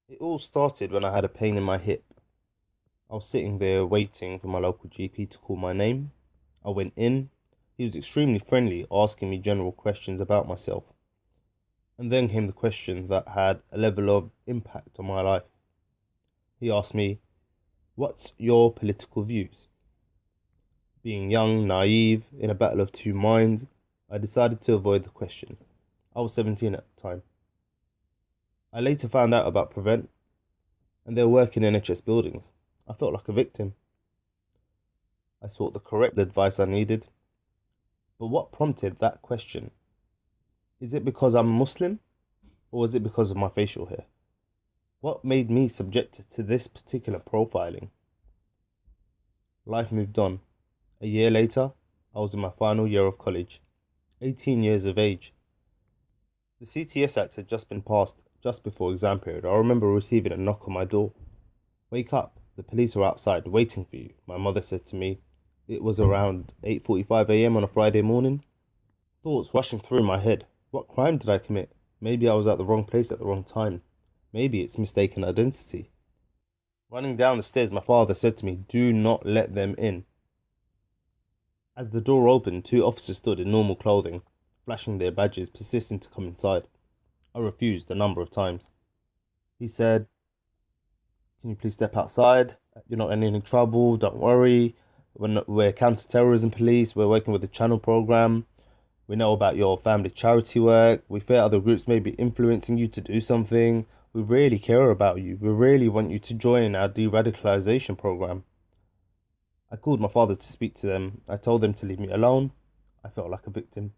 It all started when I had a pain in my hip. I was sitting there waiting for my local GP to call my name. I went in. He was extremely friendly, asking me general questions about myself. And then came the question that had a level of impact on my life. He asked me, "What's your political views?" Being young, naive, in a battle of two minds, I decided to avoid the question. I was 17 at the time. I later found out about Prevent, and they were working in NHS buildings. I felt like a victim. I sought the correct advice I needed. But what prompted that question? Is it because I'm Muslim? Or was it because of my facial hair? What made me subjected to this particular profiling? Life moved on. A year later, I was in my final year of college, 18 years of age. The CTS Act had just been passed just before exam period. I remember receiving a knock on my door. "Wake up, the police are outside waiting for you," my mother said to me. It was around 8:45 a.m. on a Friday morning. Thoughts rushing through my head. What crime did I commit? Maybe I was at the wrong place at the wrong time. Maybe it's mistaken identity. Running down the stairs, my father said to me, "Do not let them in." As the door opened, two officers stood in normal clothing, flashing their badges, persisting to come inside. I refused a number of times. He said, "Can you please step outside? You're not in any trouble, don't worry. We're counter-terrorism police, we're working with the channel program. We know about your family charity work. We fear other groups may be influencing you to do something. We really care about you. We really want you to join our deradicalisation program." I called my father to speak to them. I told them to leave me alone. I felt like a victim.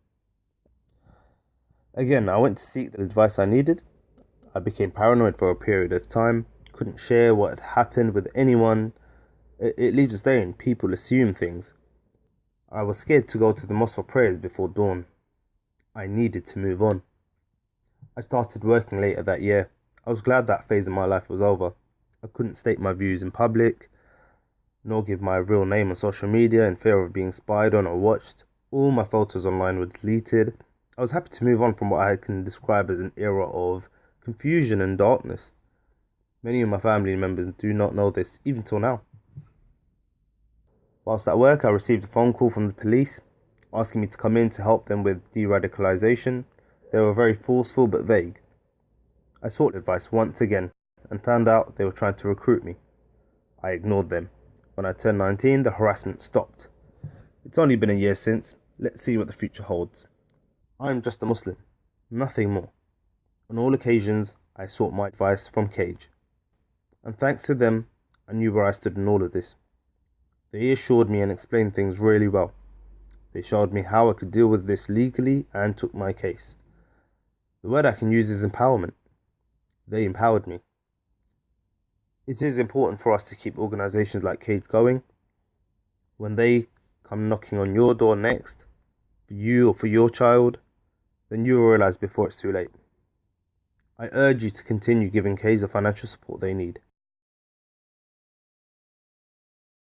Again, I went to seek the advice I needed. I became paranoid for a period of time, couldn't share what had happened with anyone. It leaves a stain. People assume things. I was scared to go to the mosque for prayers before dawn. I needed to move on. I started working later that year. I was glad that phase of my life was over. I couldn't state my views in public, nor give my real name on social media in fear of being spied on or watched. All my photos online were deleted. I was happy to move on from what I can describe as an era of confusion and darkness. Many of my family members do not know this, even till now. Whilst at work, I received a phone call from the police asking me to come in to help them with de-radicalisation. They were very forceful but vague. I sought advice once again and found out they were trying to recruit me. I ignored them. When I turned 19, the harassment stopped. It's only been a year since. Let's see what the future holds. I'm just a Muslim, nothing more. On all occasions, I sought my advice from Cage. And thanks to them, I knew where I stood in all of this. They assured me and explained things really well. They showed me how I could deal with this legally and took my case. The word I can use is empowerment. They empowered me. It is important for us to keep organisations like Cage going. When they come knocking on your door next, for you or for your child, then you will realise before it's too late. I urge you to continue giving Cage the financial support they need.